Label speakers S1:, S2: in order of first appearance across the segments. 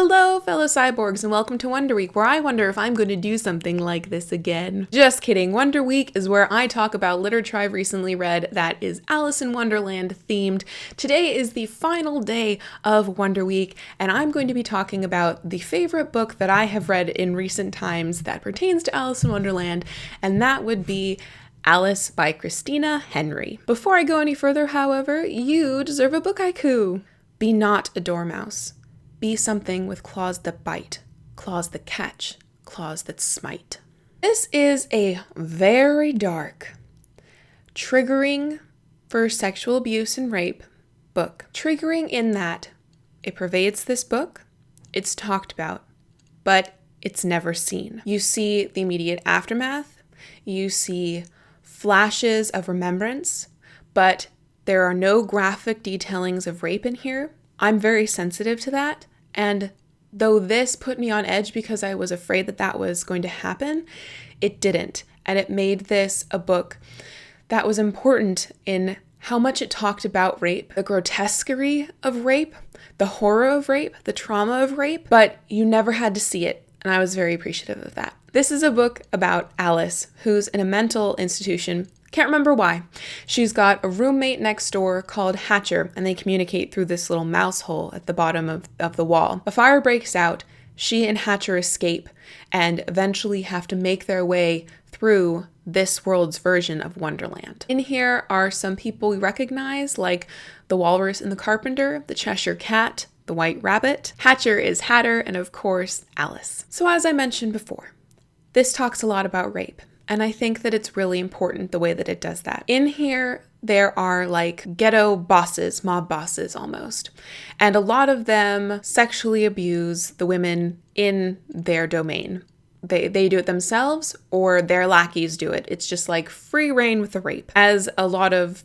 S1: Hello, fellow cyborgs, and welcome to Wonderweek, where I wonder if I'm going to do something like this again. Just kidding. Wonderweek is where I talk about literature I've recently read that is Alice in Wonderland themed. Today is the final day of Wonderweek, and I'm going to be talking about the favorite book that I have read in recent times that pertains to Alice in Wonderland, and that would be Alice by Christina Henry. Before I go any further, however, you deserve a book haiku. Be not a dormouse. Be something with claws that bite, claws that catch, claws that smite. This is a very dark, triggering for sexual abuse and rape book. Triggering in that it pervades this book, it's talked about, but it's never seen. You see the immediate aftermath, you see flashes of remembrance, but there are no graphic detailings of rape in here. I'm very sensitive to that. And though this put me on edge because I was afraid that that was going to happen, it didn't. And it made this a book that was important in how much it talked about rape, the grotesquerie of rape, the horror of rape, the trauma of rape, but you never had to see it. And I was very appreciative of that. This is a book about Alice, who's in a mental institution. Can't remember why. She's got a roommate next door called Hatcher, and they communicate through this little mouse hole at the bottom of the wall. A fire breaks out, she and Hatcher escape, and eventually have to make their way through this world's version of Wonderland. In here are some people we recognize, like the Walrus and the Carpenter, the Cheshire Cat, the White Rabbit. Hatcher is Hatter, and of course, Alice. So as I mentioned before, this talks a lot about rape. And I think that it's really important the way that it does that. In here, there are like ghetto bosses, mob bosses almost. And a lot of them sexually abuse the women in their domain. They do it themselves or their lackeys do it. It's just like free reign with the rape, as a lot of,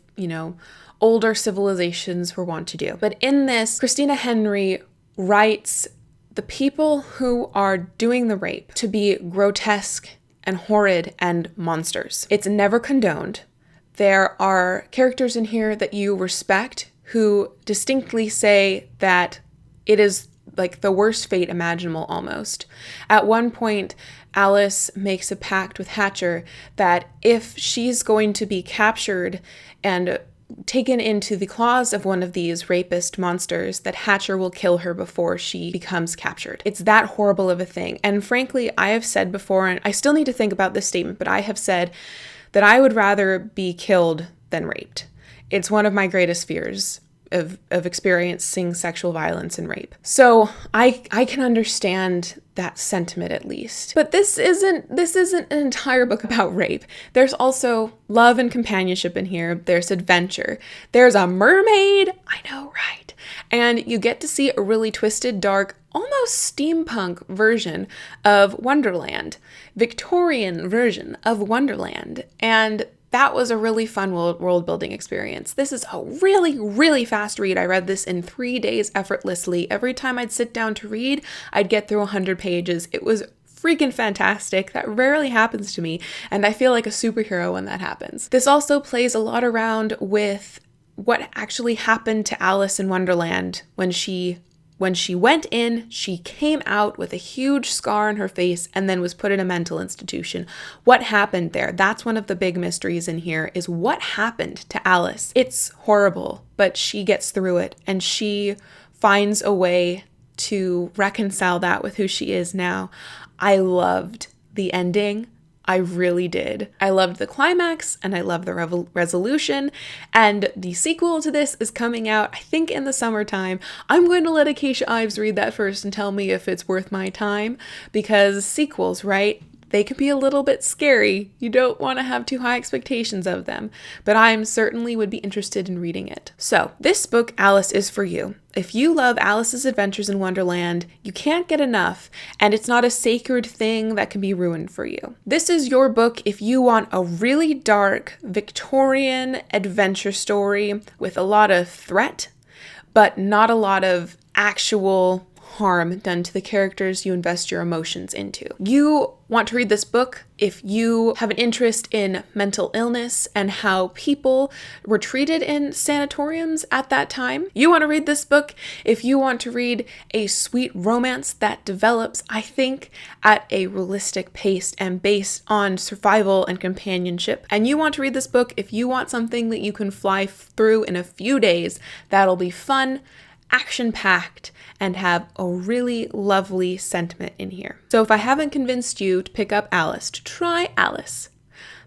S1: older civilizations were wont to do. But in this, Christina Henry writes the people who are doing the rape to be grotesque and horrid and monsters. It's never condoned. There are characters in here that you respect who distinctly say that it is like the worst fate imaginable almost. At one point, Alice makes a pact with Hatcher that if she's going to be captured and taken into the claws of one of these rapist monsters, that Hatcher will kill her before she becomes captured. It's that horrible of a thing. And frankly, I have said before, and I still need to think about this statement, but I have said that I would rather be killed than raped. It's one of my greatest fears of experiencing sexual violence and rape. So I can understand that sentiment at least. But this isn't an entire book about rape. There's also love and companionship in here. There's adventure. There's a mermaid. I know, right? And you get to see a really twisted, dark, almost steampunk version of Wonderland, Victorian version of Wonderland. And that was a really fun world building experience. This is a really, really fast read. I read this in 3 days effortlessly. Every time I'd sit down to read, I'd get through 100 pages. It was freaking fantastic. That rarely happens to me, and I feel like a superhero when that happens. This also plays a lot around with what actually happened to Alice in Wonderland when she went in, she came out with a huge scar on her face and then was put in a mental institution. What happened there? That's one of the big mysteries in here, is what happened to Alice. It's horrible, but she gets through it and she finds a way to reconcile that with who she is now. I loved the ending. I really did. I loved the climax and I loved the resolution, and the sequel to this is coming out, I think, in the summertime. I'm going to let Acacia Ives read that first and tell me if it's worth my time, because sequels, right? They can be a little bit scary. You don't want to have too high expectations of them, but I certainly would be interested in reading it. So this book, Alice, is for you. If you love Alice's Adventures in Wonderland, you can't get enough, and it's not a sacred thing that can be ruined for you. This is your book if you want a really dark Victorian adventure story with a lot of threat, but not a lot of actual harm done to the characters you invest your emotions into. You want to read this book if you have an interest in mental illness and how people were treated in sanatoriums at that time. You want to read this book if you want to read a sweet romance that develops, I think, at a realistic pace and based on survival and companionship. And you want to read this book if you want something that you can fly through in a few days that'll be fun, action-packed, and have a really lovely sentiment in here. So if I haven't convinced you to pick up Alice, to try Alice,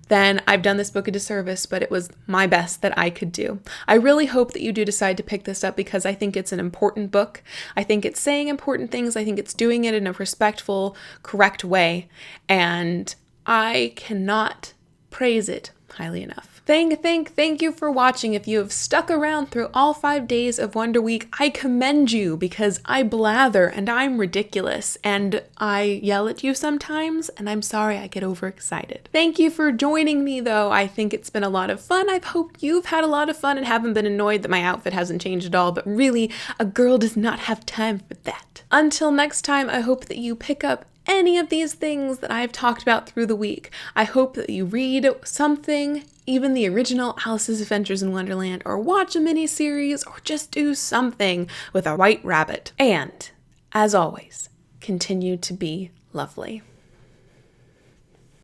S1: then I've done this book a disservice, but it was my best that I could do. I really hope that you do decide to pick this up because I think it's an important book. I think it's saying important things. I think it's doing it in a respectful, correct way, and I cannot praise it highly enough. Thank you for watching. If you have stuck around through all 5 days of Wonderweek, I commend you because I blather and I'm ridiculous and I yell at you sometimes and I'm sorry I get overexcited. Thank you for joining me though. I think it's been a lot of fun. I hope you've had a lot of fun and haven't been annoyed that my outfit hasn't changed at all, but really, a girl does not have time for that. Until next time, I hope that you pick up any of these things that I've talked about through the week. I hope that you read something, even the original Alice's Adventures in Wonderland, or watch a miniseries, or just do something with a white rabbit. And, as always, continue to be lovely.